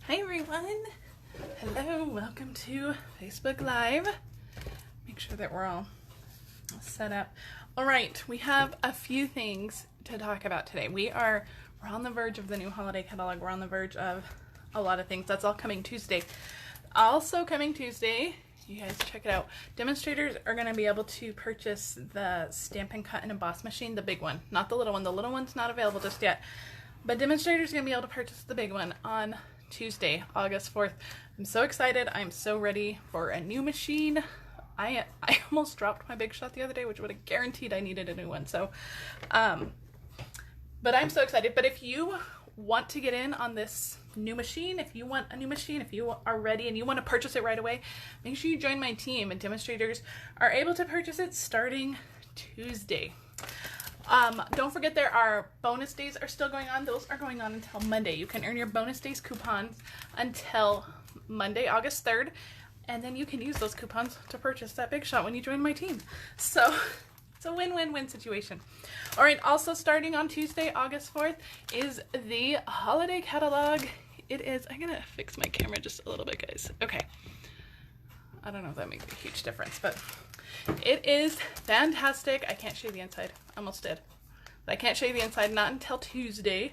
Hi everyone! Hello, welcome to Facebook Live. Make sure that we're all set up. Alright, we have a few things to talk about today. We're on the verge of the new holiday catalog. We're on the verge of a lot of things. That's all coming Tuesday. Also coming Tuesday, you guys check it out. Demonstrators are going to be able to purchase the Stampin' Cut and Emboss machine, the big one, not the little one. The little one's not available just yet. But demonstrators are going to be able to purchase the big one on Tuesday, August 4th. I'm so excited. I'm so ready for a new machine. I almost dropped my Big Shot the other day, which would have guaranteed I needed a new one. So, but I'm so excited. But if you want to get in on this new machine, if you want a new machine, if you are ready and you want to purchase it right away, make sure you join my team. And demonstrators are able to purchase it starting Tuesday. Don't forget there are bonus days are still going on. Those are going on until Monday. You can earn your bonus days coupons until Monday, August 3rd, and then you can use those coupons to purchase that Big Shot when you join my team. So it's a win-win-win situation. All right, also starting on Tuesday, August 4th is the holiday catalog. It is, I'm gonna fix my camera just a little bit, guys. Okay. I don't know if that makes a huge difference, but it is fantastic. I can't show you the inside. I almost did. But I can't show you the inside, not until Tuesday.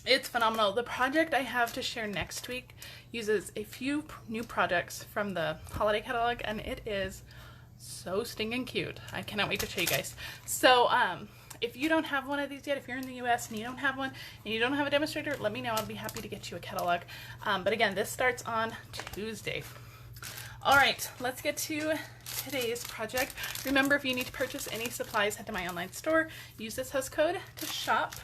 It's phenomenal. The project I have to share next week uses a few new projects from the holiday catalog, and it is so stinging cute. I cannot wait to show you guys. So, if you don't have one of these yet, if you're in the US and you don't have one, and you don't have a demonstrator, let me know. I'll be happy to get you a catalog. But again, this starts on Tuesday. All right, let's get to today's project. Remember, if you need to purchase any supplies, head to my online store. Use this host code to shop.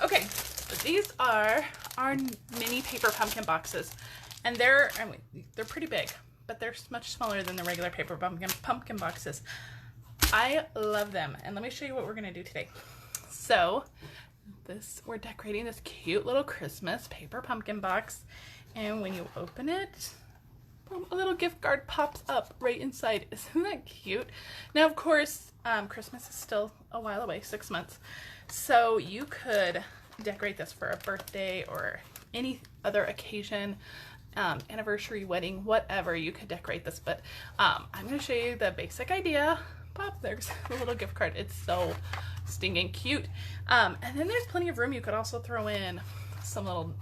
Okay, so these are our mini paper pumpkin boxes. And they're pretty big, but they're much smaller than the regular paper pumpkin boxes. I love them. And let me show you what we're gonna do today. So we're decorating this cute little Christmas paper pumpkin box. And when you open it, boom, a little gift card pops up right inside. Isn't that cute? Now, of course, Christmas is still a while away, 6 months. So you could decorate this for a birthday or any other occasion, anniversary, wedding, whatever. You could decorate this, but I'm going to show you the basic idea. Pop, there's a little gift card. It's so stinging cute. And then there's plenty of room. You could also throw in some little,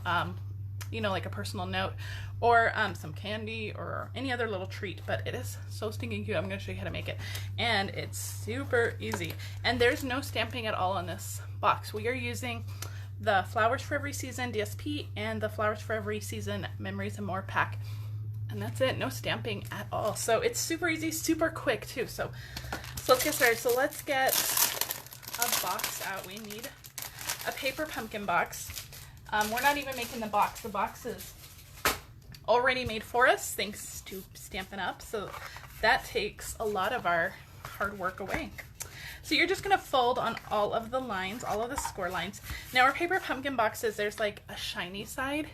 you know, like a personal note or some candy or any other little treat, but it is so stinking cute. I'm going to show you how to make it, and it's super easy. And there's no stamping at all on this box. We are using the Flowers for Every Season DSP and the Flowers for Every Season Memories and More pack, and that's it. No stamping at all. So it's super easy, super quick too. So let's get started. So let's get a box out. We need a paper pumpkin box. We're not even making the box. The box is already made for us thanks to Stampin' Up. So that takes a lot of our hard work away. So you're just going to fold on all of the lines, all of the score lines. Now our paper pumpkin boxes, there's like a shiny side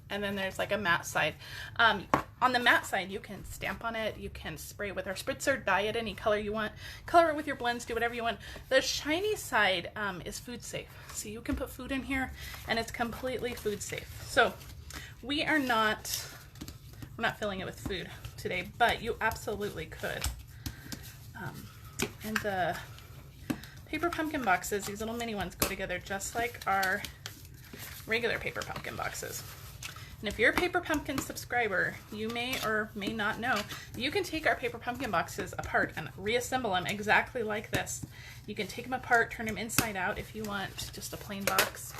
and then there's like a matte side. On the matte side, you can stamp on it, you can spray with our spritzer, dye it any color you want, color it with your blends, do whatever you want. The shiny side is food safe. So you can put food in here and it's completely food safe. So we're not filling it with food today, but you absolutely could. And the paper pumpkin boxes, these little mini ones, go together just like our regular paper pumpkin boxes. And if you're a Paper Pumpkin subscriber, you may or may not know, you can take our paper pumpkin boxes apart and reassemble them exactly like this. You can take them apart, turn them inside out if you want just a plain box.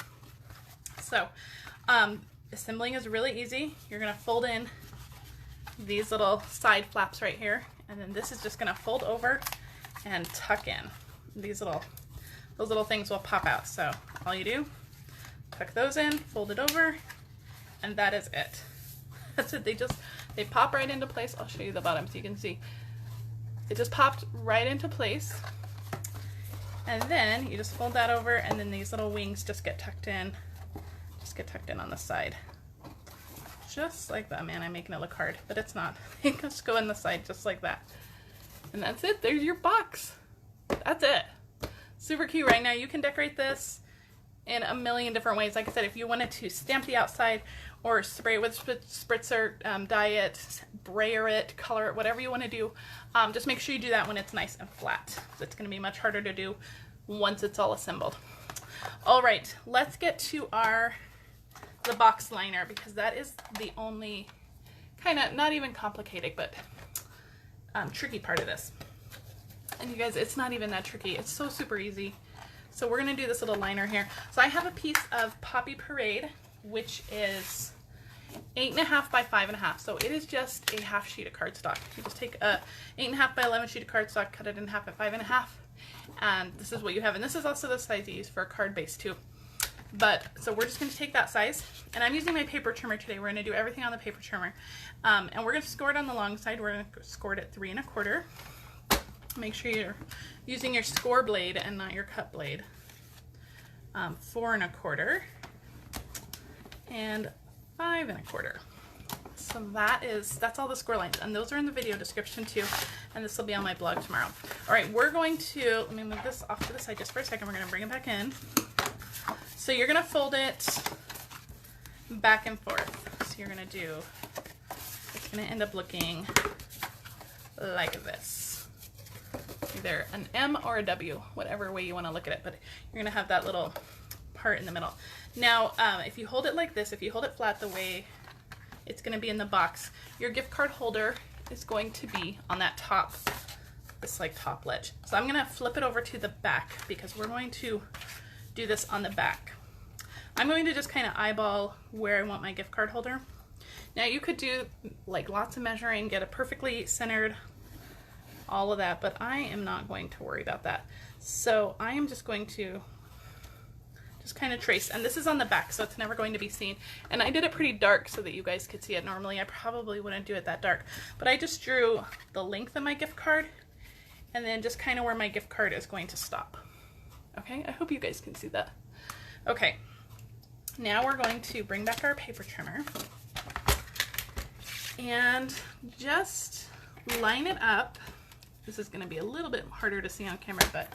So, assembling is really easy. You're going to fold in these little side flaps right here, and then this is just going to fold over and tuck in. Those little things will pop out. So all you do, tuck those in, fold it over, and that is it. That's it. They pop right into place. I'll show you the bottom so you can see. It just popped right into place. And then you just fold that over, and then these little wings just get tucked in. Just get tucked in on the side. Just like that. Man, I'm making it look hard, but it's not. They just go in the side just like that. And that's it. There's your box. That's it. Super cute. Right now you can decorate this in a million different ways. Like I said, if you wanted to stamp the outside or spray it with spritzer, dye it, brayer it, color it, whatever you want to do, just make sure you do that when it's nice and flat. It's going to be much harder to do once it's all assembled. All right, let's get to the box liner, because that is the only kind of, not even complicated, but tricky part of this. And you guys, it's not even that tricky. It's so super easy. So we're going to do this little liner here. So I have a piece of Poppy Parade, which is 8.5 by 5.5. So it is just a half sheet of cardstock. You just take a 8.5 by 11 sheet of cardstock, cut it in half at 5.5. And this is what you have. And this is also the size you use for a card base too. But so we're just going to take that size, and I'm using my paper trimmer today. We're going to do everything on the paper trimmer, and we're going to score it on the long side. We're going to score it at 3 1/4. Make sure you're using your score blade and not your cut blade. 4 1/4 and 5 1/4. So that's all the score lines, and those are in the video description too, and this will be on my blog tomorrow. All right, we're going to, let me move this off to the side just for a second. We're going to bring it back in. So you're going to fold it back and forth. So you're going to do, it's going to end up looking like this. Either an M or a W, whatever way you want to look at it, but you're going to have that little part in the middle. Now, if you hold it like this, if you hold it flat the way it's going to be in the box, your gift card holder is going to be on that top, this like top ledge. So I'm going to flip it over to the back, because we're going to do this on the back. I'm going to just kind of eyeball where I want my gift card holder. Now you could do like lots of measuring, get it perfectly centered, all of that, but I am not going to worry about that. So I am just going to just kind of trace, and this is on the back, so it's never going to be seen. And I did it pretty dark so that you guys could see it. Normally I probably wouldn't do it that dark, but I just drew the length of my gift card and then just kind of where my gift card is going to stop. Okay, I hope you guys can see that. Okay, now we're going to bring back our paper trimmer and just line it up. This is going to be a little bit harder to see on camera, but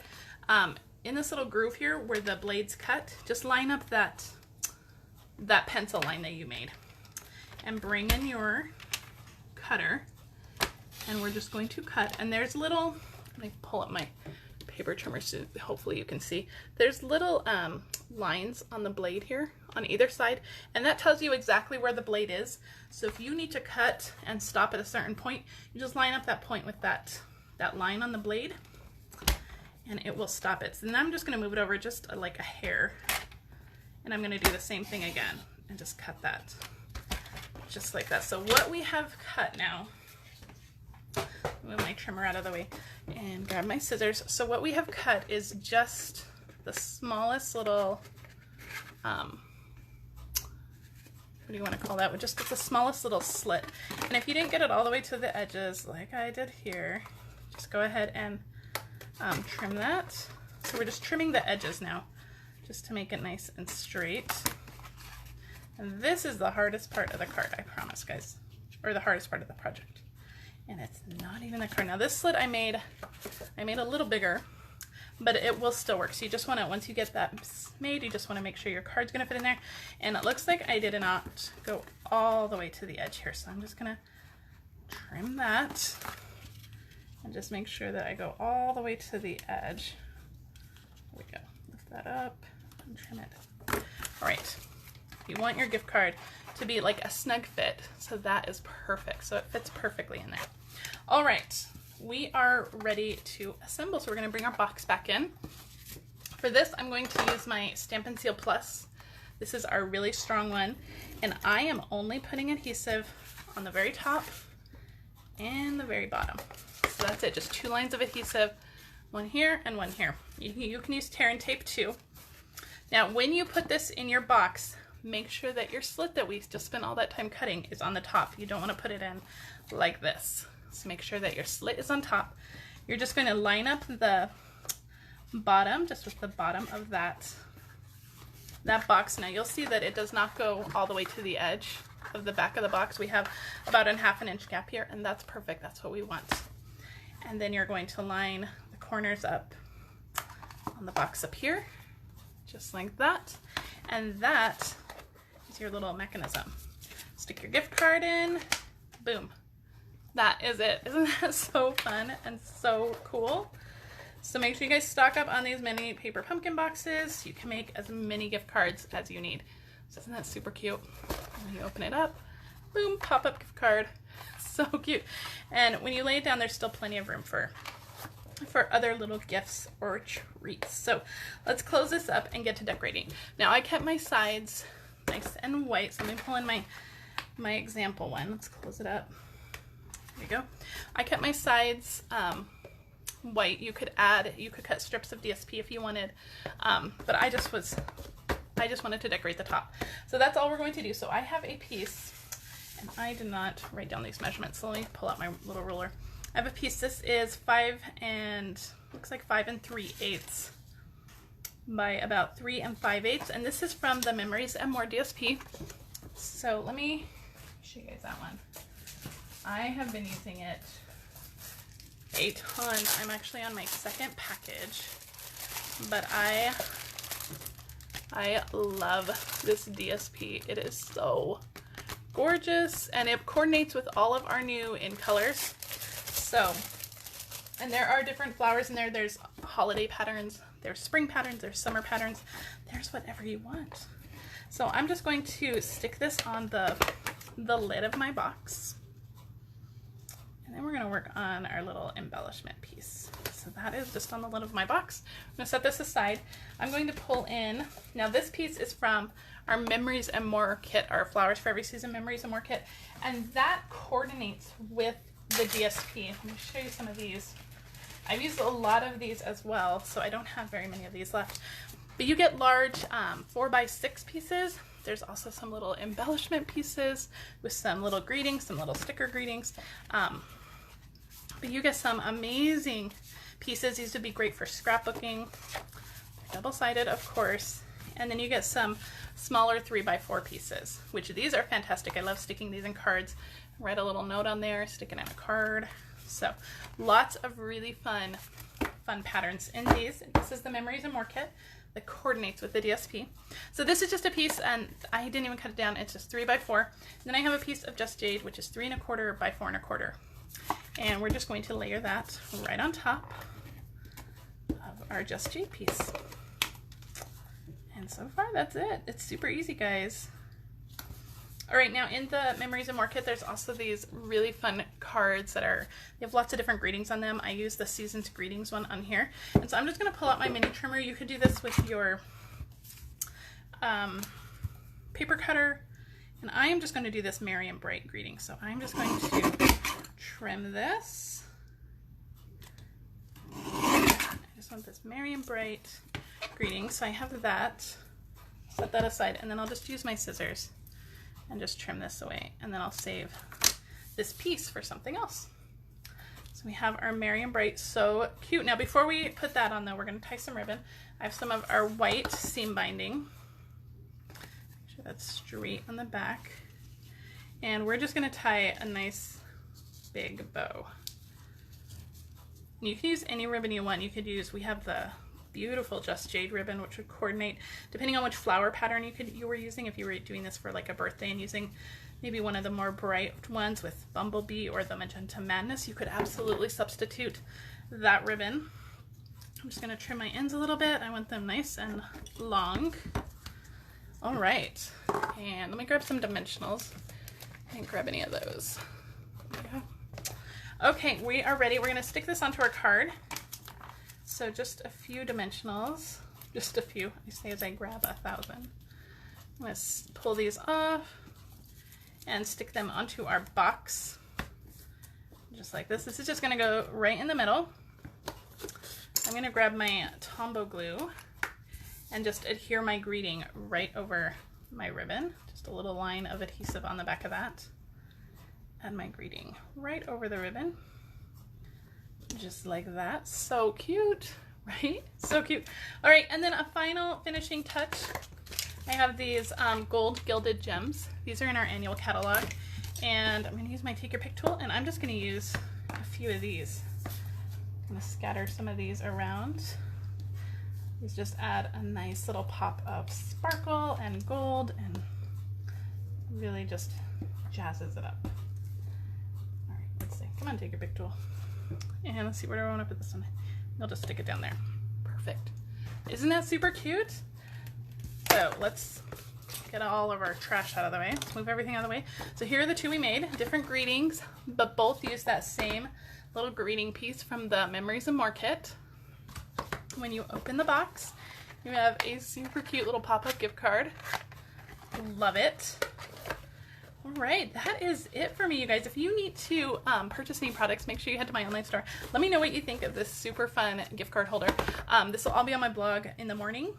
in this little groove here where the blades cut, just line up that pencil line that you made and bring in your cutter, and we're just going to cut. And there's little, let me pull up my paper trimmer so hopefully you can see. There's little lines on the blade here on either side, and that tells you exactly where the blade is. So if you need to cut and stop at a certain point, you just line up that point with that line on the blade, and it will stop it. So then I'm just going to move it over just like a hair, and I'm going to do the same thing again and just cut that just like that. So what we have cut now, move my trimmer out of the way and grab my scissors. So what we have cut is just the smallest little, what do you want to call that? Just the smallest little slit. And if you didn't get it all the way to the edges like I did here, just go ahead and trim that. So we're just trimming the edges now, just to make it nice and straight. And this is the hardest part of the card, I promise, guys, or the hardest part of the project. And it's not even a card. Now this slit I made a little bigger, but it will still work. So you just want to, once you get that made, you just want to make sure your card's going to fit in there. And it looks like I did not go all the way to the edge here. So I'm just going to trim that and just make sure that I go all the way to the edge. There we go. Lift that up and trim it. All right. You want your gift card to be like a snug fit, so that is perfect. So it fits perfectly in there. All right, we are ready to assemble. So we're going to bring our box back in. For this, I'm going to use my Stampin' Seal Plus. This is our really strong one, and I am only putting adhesive on the very top and the very bottom. So that's it, just 2 lines of adhesive, one here and one here. You can use tear and tape too. Now, when you put this in your box, make sure that your slit that we just spent all that time cutting is on the top. You don't want to put it in like this. So make sure that your slit is on top. You're just going to line up the bottom, just with the bottom of that box. Now you'll see that it does not go all the way to the edge of the back of the box. We have about a 1/2 inch gap here, and that's perfect. That's what we want. And then you're going to line the corners up on the box up here, just like that. And that is your little mechanism. Stick your gift card in, boom. That is it. Isn't that so fun and so cool? So make sure you guys stock up on these mini paper pumpkin boxes. You can make as many gift cards as you need. So isn't that super cute? When you open it up, boom, pop-up gift card. So cute. And when you lay it down, there's still plenty of room for other little gifts or treats. So let's close this up and get to decorating. Now I kept my sides nice and white. So let me pull in my example one. Let's close it up. There you go. I kept my sides white. You could cut strips of DSP if you wanted, but I just wanted to decorate the top. So that's all we're going to do. So I have a piece, and I did not write down these measurements, so let me pull out my little ruler. I have a piece. This is 5 3/8 by about 3 5/8, and this is from the Memories and More DSP. So let me show you guys that one. I have been using it a ton. I'm actually on my second package, but I love this DSP. It is so gorgeous, and it coordinates with all of our new in colors. So, and there are different flowers in there. There's holiday patterns, there's spring patterns, there's summer patterns. There's whatever you want. So I'm just going to stick this on the lid of my box. And then we're going to work on our little embellishment piece. So that is just on the lid of my box. I'm going to set this aside. I'm going to pull in, now this piece is from our Memories and More kit, our Flowers for Every Season Memories and More kit. And that coordinates with the DSP. Let me show you some of these. I've used a lot of these as well, so I don't have very many of these left. But you get large 4x6 pieces. There's also some little embellishment pieces with some little greetings, some little sticker greetings. But you get some amazing pieces. These would be great for scrapbooking. They're double-sided, of course. And then you get some smaller 3x4 pieces, which these are fantastic. I love sticking these in cards. Write a little note on there, stick it in a card. So lots of really fun patterns in these. This is the Memories and More kit that coordinates with the DSP. So this is just a piece, and I didn't even cut it down. It's just 3x4. And then I have a piece of Just Jade, which is 3 1/4 by 4 1/4. And we're just going to layer that right on top of our Just Jade piece. And so far, that's it. It's super easy, guys. All right, now in the Memories and More kit, there's also these really fun cards that they have lots of different greetings on them. I use the Season's Greetings one on here. And so I'm just gonna pull out my mini trimmer. You could do this with your paper cutter. And I am just gonna do this Merry and Bright greeting. So I'm just going to trim this. I just want this Merry and Bright greeting. So I have that, set that aside, and then I'll just use my scissors and just trim this away, and then I'll save this piece for something else. So we have our Merry and Bright, so cute. Now before we put that on though, we're going to tie some ribbon. I have some of our white seam binding. Make sure that's straight on the back. And we're just going to tie a nice big bow. And you can use any ribbon you want. You could use, we have the beautiful Just Jade ribbon, which would coordinate depending on which flower pattern you were using. If you were doing this for like a birthday and using maybe one of the more bright ones with Bumblebee or the Magenta Madness, you could absolutely substitute that ribbon. I'm just going to trim my ends a little bit. I want them nice and long. All right, and let me grab some dimensionals. I didn't grab any of those. There we go. Okay, we are ready. We're going to stick this onto our card. So just a few dimensionals, just a few. I say as I grab 1,000. I'm going to pull these off and stick them onto our box, just like this. This is just going to go right in the middle. I'm going to grab my Tombow glue and just adhere my greeting right over my ribbon. Just a little line of adhesive on the back of that. Add my greeting right over the ribbon. Just like that. So cute, right? So cute. All right, and then a final finishing touch. I have these gold gilded gems. These are in our annual catalog. And I'm going to use my Take Your Pick tool, and I'm just going to use a few of these. I'm going to scatter some of these around. is just add a nice little pop of sparkle and gold and really just jazzes it up. All right, let's see. Come on, take your big tool. And let's see, where do I want to put this one? I'll just stick it down there. Perfect. Isn't that super cute? So let's get all of our trash out of the way. Let's move everything out of the way. So here are the two we made, different greetings, but both use that same little greeting piece from the Memories and More kit. When you open the box, you have a super cute little pop-up gift card. Love it. All right, that is it for me, you guys. If you need to purchase any products, make sure you head to my online store. Let me know what you think of this super fun gift card holder. This will all be on my blog in the morning,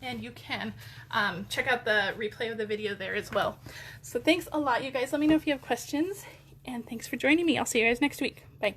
and you can check out the replay of the video there as well. So thanks a lot, you guys. Let me know if you have questions, and thanks for joining me. I'll see you guys next week. Bye.